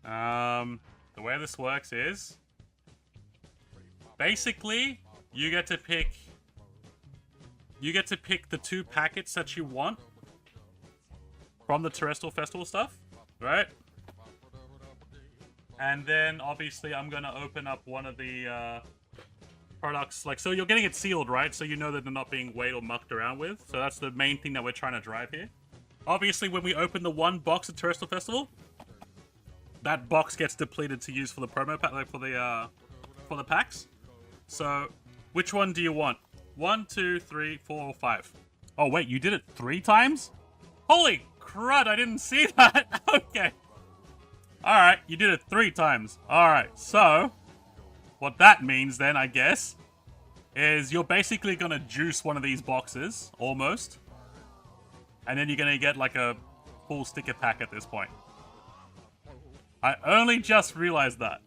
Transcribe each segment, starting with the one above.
The way this works is basically you get to pick the 2 packets that you want from the Terastal Festival stuff, right? And then obviously I'm gonna open up one of the products, like, so you're getting it sealed, right? So you know that they're not being weighed or mucked around with. So that's the main thing that we're trying to drive here. Obviously, when we open the 1 box at Terastal Festival, that box gets depleted to use for the promo pack, like for the packs. So, which one do you want? 1, 2, 3, 4, or 5? Oh wait, you did it 3 times? Holy crud! I didn't see that. Okay. All right, you did it 3 times. All right, so what that means then, I guess, is you're basically gonna juice one of these boxes, almost, and then you're gonna get like a full sticker pack at this point. I only just realized that.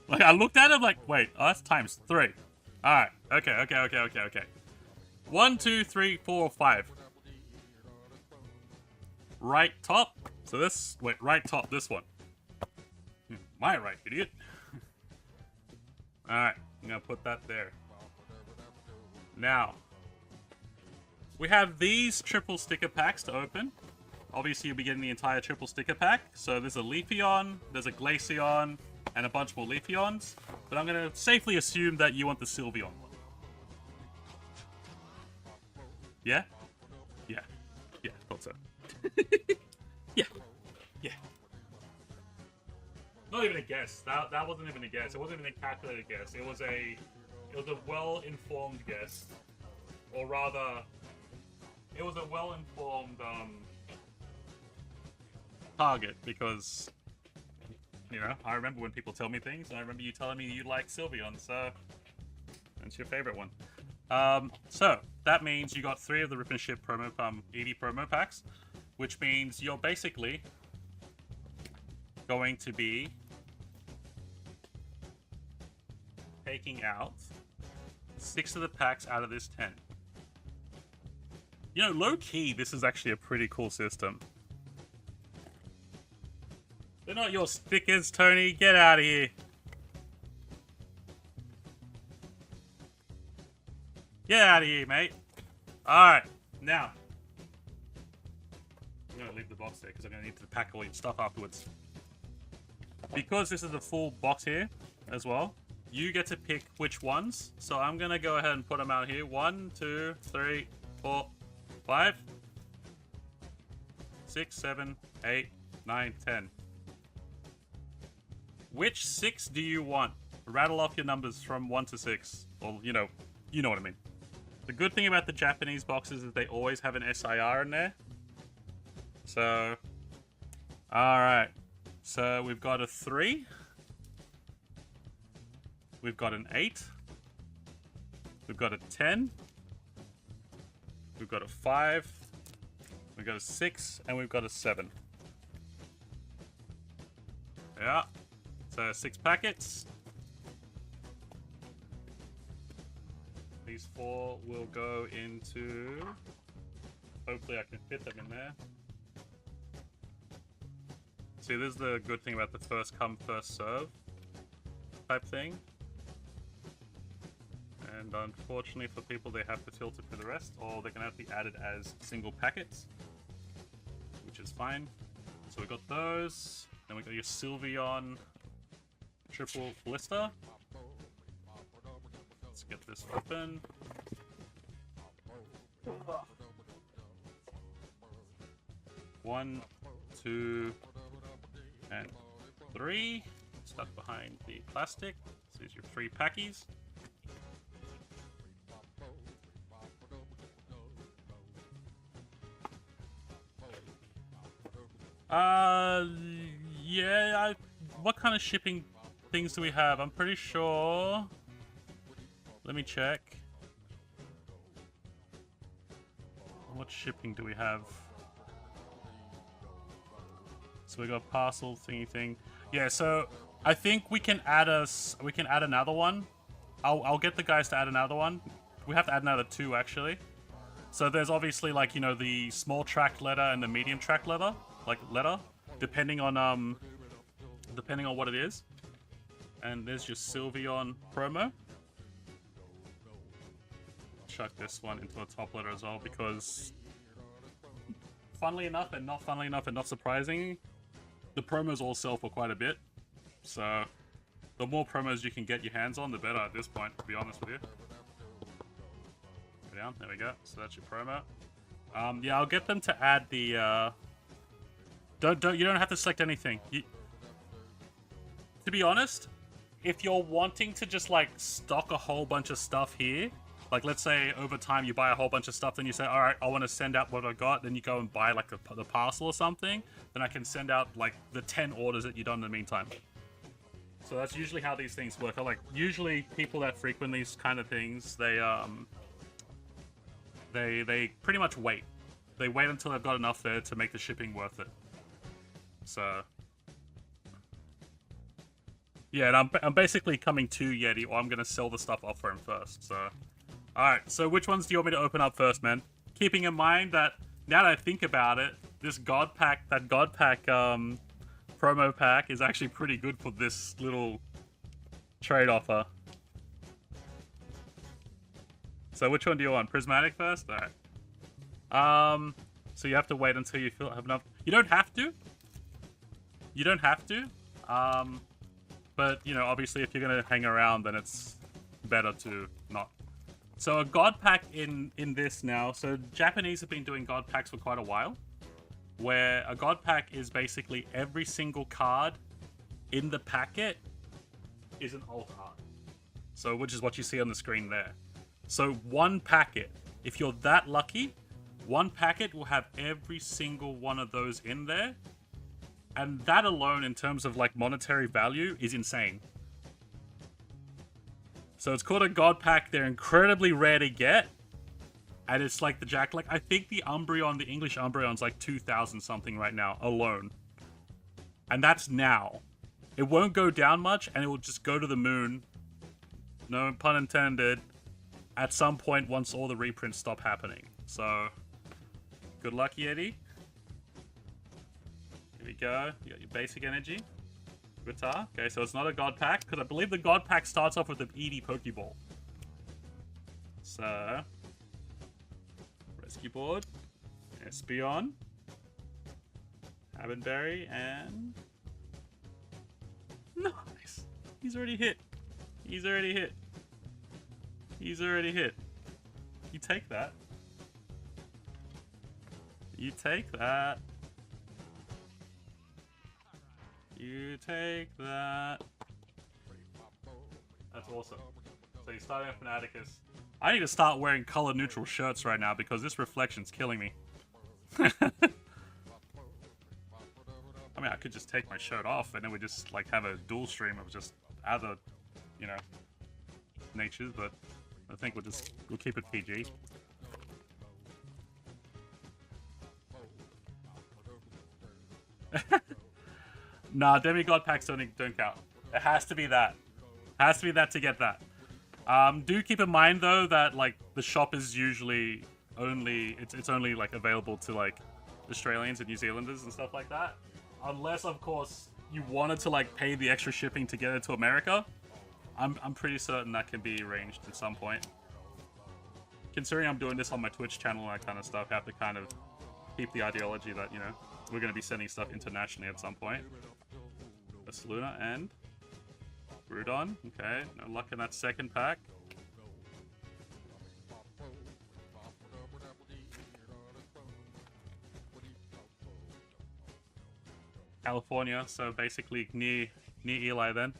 Like, I looked at it like, wait, oh, that's times 3. Alright, okay. 1, 2, 3, 4, 5. Right top. So this, wait, right top, this one. My right, idiot. Alright, I'm gonna put that there. Now, we have these triple sticker packs to open. Obviously, you'll be getting the entire triple sticker pack. So there's a Leafeon, there's a Glaceon, and a bunch more Leafeons. But I'm going to safely assume that you want the Sylveon one. Yeah? Yeah. Yeah, thought so. Yeah. Not even a guess. That wasn't even a guess. It wasn't even a calculated guess. It was a well-informed guess. Or rather, it was a well-informed target, because, you know, I remember when people tell me things, and I remember you telling me you like Sylveon, so that's your favorite one. So that means you got 3 of the Rip and Ship promo Eevee promo packs, which means you're basically going to be taking out 6 of the packs out of this 10. You know, low-key, this is actually a pretty cool system. They're not your stickers, Tony. Get out of here. Get out of here, mate. Alright, now. I'm going to leave the box there because I'm going to need to pack all your stuff afterwards. Because this is a full box here as well, you get to pick which ones. So I'm going to go ahead and put them out here. 1, 2, 3, 4, 5, 6, 7, 8, 9, 10. Which 6 do you want? Rattle off your numbers from 1 to 6. Or, you know what I mean. The good thing about the Japanese boxes is they always have an SIR in there. So, alright. So we've got a 3. We've got an 8. We've got a 10. We've got a 5. We've got a 6. And we've got a 7. Yeah. So 6 packets. These 4 will go into... Hopefully I can fit them in there. See, this is the good thing about the first come, first serve type thing. And unfortunately for people, they have to filter for the rest, or they can have to be added as single packets, which is fine. So we got those. Then we got your Sylveon triple blister. Let's get this open. 1, 2, and 3. Stuck behind the plastic. So these are your 3 packies. Yeah, what kind of shipping things do we have? I'm pretty sure... Let me check. What shipping do we have? So we got parcel thingy thing. Yeah, so I think we can add another one. I'll get the guys to add another one. We have to add another 2 actually. So there's obviously, like, you know, the small track letter and the medium track letter, depending on depending on what it is. And there's your Sylveon promo. Chuck this one into a top loader as well because, funnily enough and not surprising, the promos all sell for quite a bit. So the more promos you can get your hands on, the better at this point, to be honest with you. Go down, there we go. So that's your promo. Yeah, I'll get them to add the you don't have to select anything. To be honest, if you're wanting to just like stock a whole bunch of stuff here, like let's say over time you buy a whole bunch of stuff, then you say, all right, I want to send out what I got, then you go and buy like the parcel or something, then I can send out like the 10 orders that you've done in the meantime. So that's usually how these things work. Like usually people that frequent these kind of things, they pretty much wait. They wait until they've got enough there to make the shipping worth it. So yeah, and I'm basically coming to Yeti, or I'm gonna sell the stuff off for him first. So, all right. So which ones do you want me to open up first, man? Keeping in mind that now that I think about it, this God Pack promo pack is actually pretty good for this little trade offer. So which one do you want? Prismatic first? All right. So you have to wait until you have enough. You don't have to. You don't have to. But, you know, obviously if you're going to hang around, then it's better to not. So a God Pack in this now. So Japanese have been doing God Packs for quite a while. Where a God Pack is basically every single card in the packet is an alt art. So, which is what you see on the screen there. So one packet, if you're that lucky, one packet will have every single one of those in there. And that alone, in terms of like monetary value, is insane. So it's called a God Pack. They're incredibly rare to get. And it's like the Jack. Like I think the Umbreon, the English Umbreon's like 2,000 something right now alone. And that's now. It won't go down much, and it will just go to the moon. No pun intended. At some point, once all the reprints stop happening. So, good luck, Yeti. Here we go. You got your basic energy. Guitar. Okay, so it's not a God Pack, because I believe the God Pack starts off with an Eevee Pokeball. So, Rescue Board. Espeon. Havenberry, and... Nice! He's already hit. He's already hit. He's already hit. You take that. You take that. You take that. That's awesome. So you're starting off Fanaticus. I need to start wearing color neutral shirts right now because this reflection's killing me. I mean, I could just take my shirt off and then we just like have a dual stream of just other, you know, natures, but I think we'll keep it PG. Nah, demigod packs don't count. It has to be that. Has to be that to get that. Do keep in mind though that like the shop is usually only it's only like available to like Australians and New Zealanders and stuff like that. Unless of course you wanted to like pay the extra shipping to get it to America. I'm pretty certain that can be arranged at some point. Considering I'm doing this on my Twitch channel and that kind of stuff, I have to kind of keep the ideology that, you know, we're going to be sending stuff internationally at some point. That's Luna and Groudon. Okay, no luck in that second pack. California, so basically near Eli then.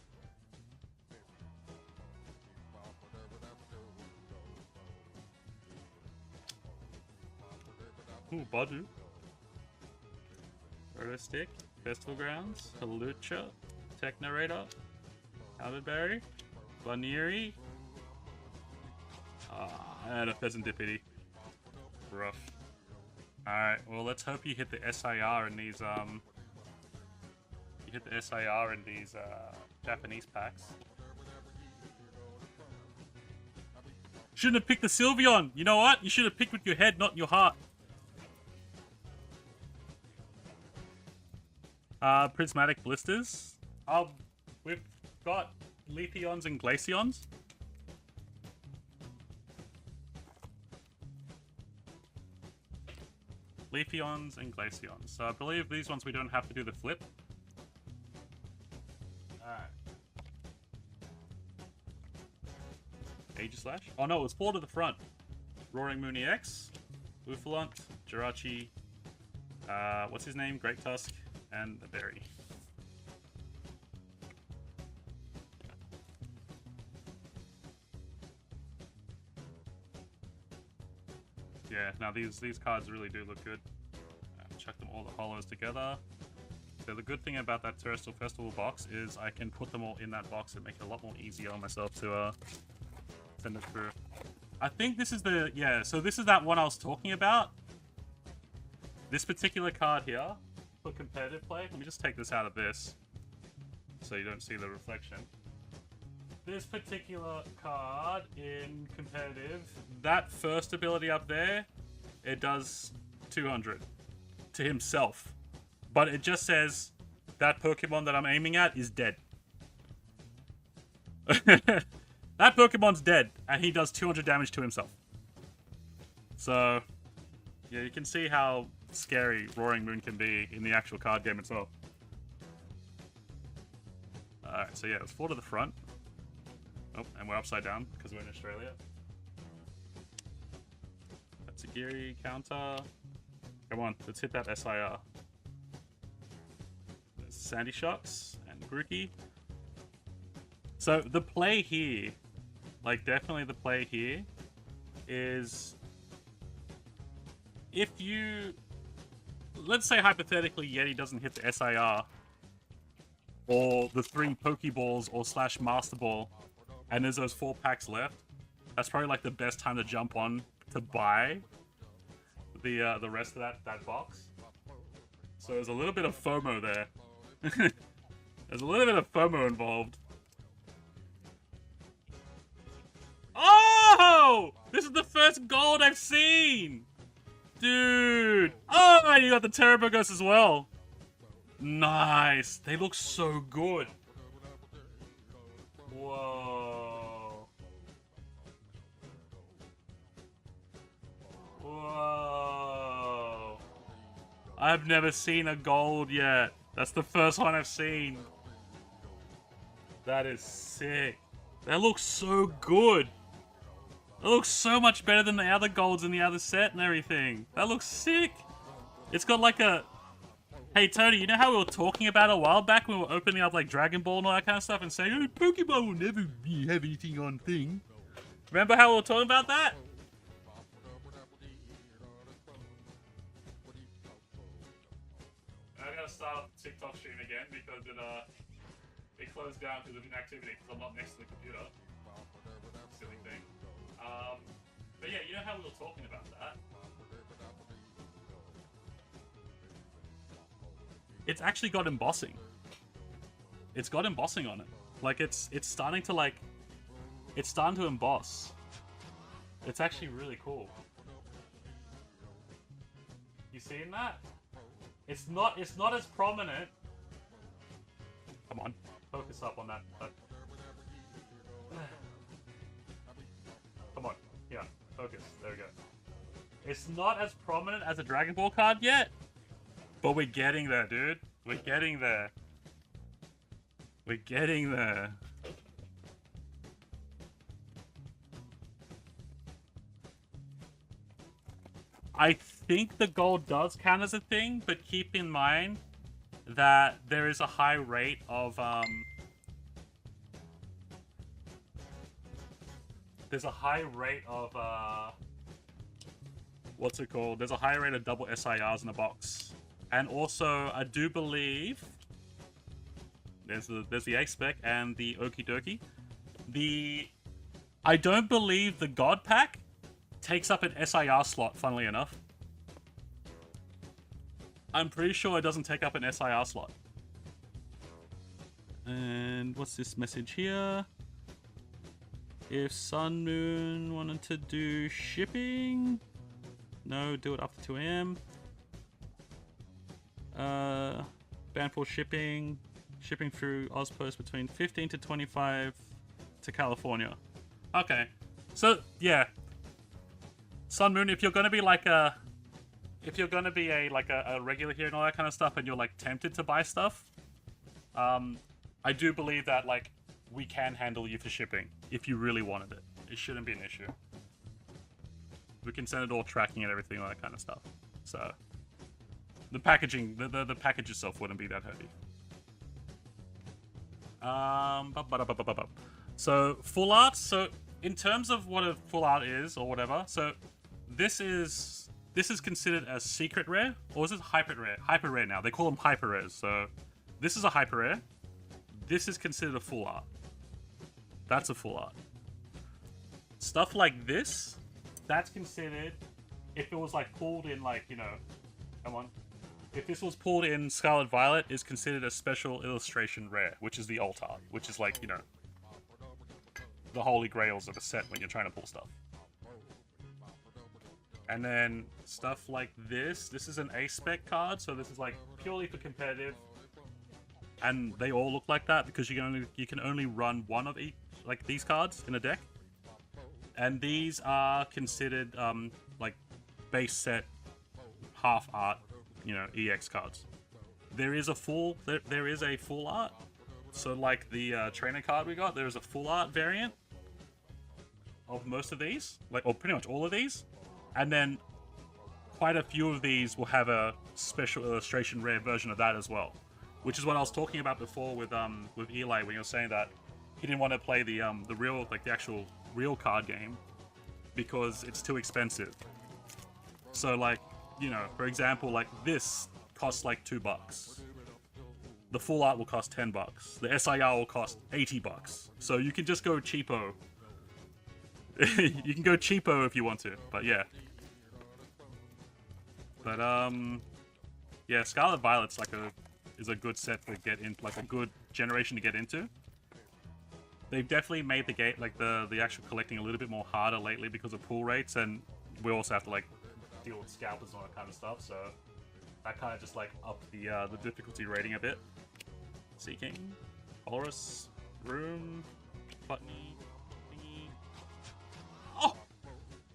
Ooh, Badu. Stick, Festival Grounds, Halucha, Technoradar, Havenberry, Baniri, and a Pheasant Dippity. Rough. Alright, well let's hope you hit the SIR in these, Japanese packs. Shouldn't have picked the Sylveon! You know what? You should have picked with your head, not your heart. Prismatic Blisters. We've got Leafeons and Glaceons. Leafeons and Glaceons. So I believe these ones we don't have to do the flip. Alright. Aegislash? Oh no, it was 4 to the front. Roaring Moon EX, Ufalunt, Jirachi, what's his name? Great Tusk, and the Berry. Yeah, now these cards really do look good. Chuck them all the hollows together. So the good thing about that Terastal Festival box is I can put them all in that box and make it a lot more easier on myself to send it through. I think this is the, yeah, so this is that one I was talking about. This particular card here, for competitive play, let me just take this out of this so you don't see the reflection. This particular card in competitive, that first ability up there, it does 200 to himself. But it just says that Pokemon that I'm aiming at is dead. That Pokemon's dead, and he does 200 damage to himself. So, yeah, you can see how scary Roaring Moon can be in the actual card game itself. Alright, so yeah, it's 4 to the front. Oh, and we're upside down because we're in Australia. That's a Geary counter. Come on, let's hit that SIR. There's Sandy Shocks and Grookey. So the play here, like definitely the play here, is if you, let's say hypothetically Yeti doesn't hit the SIR, or the 3 Pokeballs or / Master Ball, and there's those 4 packs left, that's probably like the best time to jump on to buy the rest of that box. So there's a little bit of FOMO there. There's a little bit of FOMO involved. Oh! This is the first gold I've seen! Dude! Oh, and you got the Terabogos as well. Nice! They look so good. Whoa. Whoa. I've never seen a gold yet. That's the first one I've seen. That is sick. That looks so good. It looks so much better than the other golds in the other set and everything. That looks sick. It's got like a... Hey, Tony, you know how we were talking about a while back when we were opening up like Dragon Ball and all that kind of stuff and saying, oh, Pokemon will never have anything on thing. Remember how we were talking about that? I'm gonna start up the TikTok stream again because it closed down because of inactivity because I'm not next to the computer. Silly thing. But yeah, you know how we were talking about that? It's actually got embossing. It's got embossing on it. Like it's starting to like, it's starting to emboss. It's actually really cool. You seeing that? It's not as prominent. Come on, focus up on that. Come on, yeah, focus. There we go. It's not as prominent as a Dragon Ball card yet, but we're getting there, dude. We're getting there. We're getting there. I think the gold does count as a thing, but keep in mind that there is a high rate of there's a high rate of what's it called? There's a high rate of double SIRs in the box. And also I do believe there's the A-Spec and the Okie Dokie. I don't believe the God Pack takes up an SIR slot, funnily enough. I'm pretty sure it doesn't take up an SIR slot. And what's this message here? If Sun Moon wanted to do shipping, no, do it after 2 AM. Ban for shipping. Shipping through Ozpost between 15 to 25 to California. Okay. So, yeah. Sun Moon, if you're gonna be like a... If you're gonna be a regular here and all that kind of stuff and you're like tempted to buy stuff, I do believe that like we can handle you for shipping if you really wanted it. It shouldn't be an issue. We can send it all tracking and everything, all that kind of stuff. So the packaging, the package itself wouldn't be that heavy. So full art. So in terms of what a full art is or whatever, so this is considered a secret rare, or is it hyper rare? Hyper rare now. They call them hyper rares. So this is a hyper rare. This is considered a full art. That's a full art. Stuff like this, that's considered, if it was like pulled in like, you know, come on. If this was pulled in Scarlet Violet, is considered a special illustration rare, which is the alt art, which is like, you know, the holy grails of a set when you're trying to pull stuff. And then stuff like this is an A-spec card, so this is like purely for competitive. And they all look like that because you can only run one of each, like these cards in a deck. And these are considered like base set half art, you know, EX cards. There is a full art. So like the trainer card we got, there is a full art variant of most of these, like, or pretty much all of these. And then quite a few of these will have a special illustration rare version of that as well, which is what I was talking about before with Eli, when you were saying that he didn't want to play the real, like the actual real card game because it's too expensive. So like, you know, for example, like this costs like $2. The full art will cost $10. The SIR will cost $80. So you can just go cheapo. You can go cheapo if you want to, but yeah. But yeah, Scarlet Violet's like is a good set to get in, like a good generation to get into. They've definitely made the game, like the actual collecting, a little bit more harder lately because of pull rates, and we also have to like deal with scalpers and all that kind of stuff. So that kind of just like upped the difficulty rating a bit. Seeking, Horus, Room, Putney, thingy. Oh,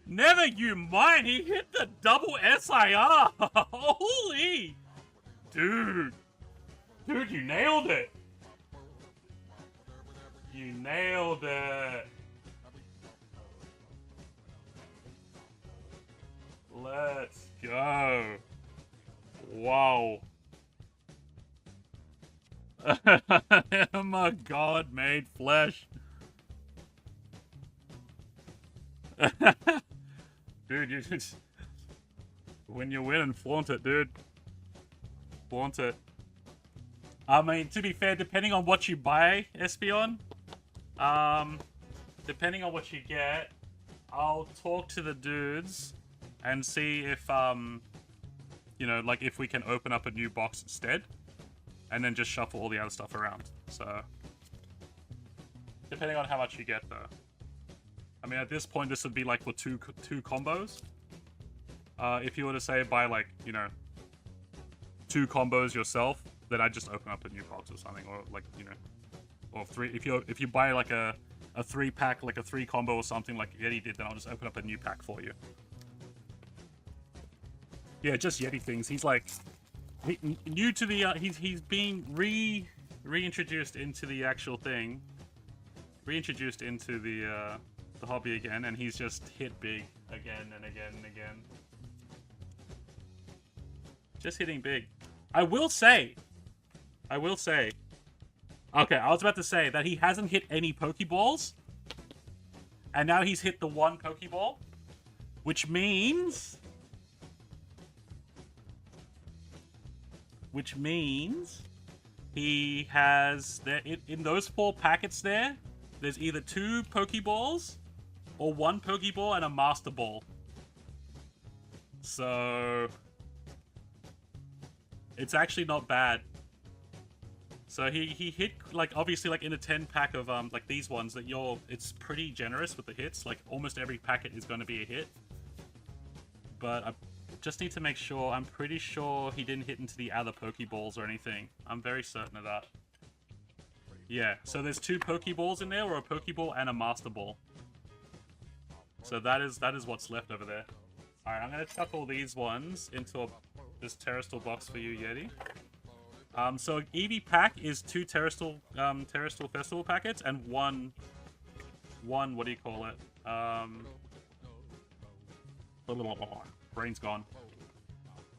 never you mind. He hit the double SIR. Holy, dude, you nailed it. You nailed it. Let's go. Wow. My God made flesh. Dude, you just... When you win and flaunt it, dude. Flaunt it. I mean, to be fair, depending on what you buy, Espion, depending on what you get, I'll talk to the dudes and see if, you know, like if we can open up a new box instead, and then just shuffle all the other stuff around. So, depending on how much you get, though. I mean, at this point, this would be like for two combos. If you were to say buy like, you know, 2 combos yourself, then I'd just open up a new box or something, or like, you know, or 3. If you buy like a 3-pack, like a 3 combo or something like Yeti did, then I'll just open up a new pack for you. Yeah, just Yeti things. He's like new to the he's being reintroduced into the actual thing, reintroduced into the hobby again, and he's just hit big again and again and again. Just hitting big. I will say. Okay, I was about to say that he hasn't hit any Pokeballs, and now he's hit the 1 Pokeball, which means he has there in those 4 packets there. There's either 2 Pokeballs or 1 Pokeball and a Master Ball. So it's actually not bad. So he hit, like, obviously, like in a 10-pack of like these ones that it's pretty generous with the hits. Like almost every packet is going to be a hit. But I just need to make sure. I'm pretty sure he didn't hit into the other Pokeballs or anything. I'm very certain of that. Yeah, so there's 2 Pokeballs in there, or a Pokeball and a Master Ball. So that is what's left over there. Alright, I'm gonna chuck all these ones into this Terastal box for you, Yeti. So Eevee pack is 2 Terastal Festival packets and one what do you call it? Brain's gone.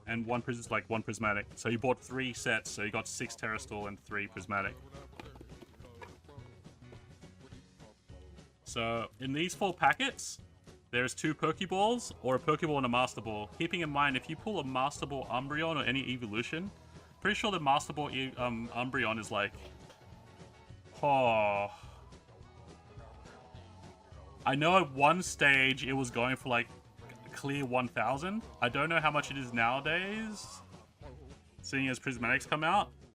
And one Prismatic. So you bought 3 sets, so you got 6 Terastal and 3 Prismatic. So in these 4 packets, there's 2 Pokeballs or a Pokeball and a Master Ball. Keeping in mind, if you pull a Master Ball Umbreon or any evolution, pretty sure the Master Ball Umbreon is like, oh, I know at one stage it was going for like clear 1,000. I don't know how much it is nowadays, seeing as Prismatics come out.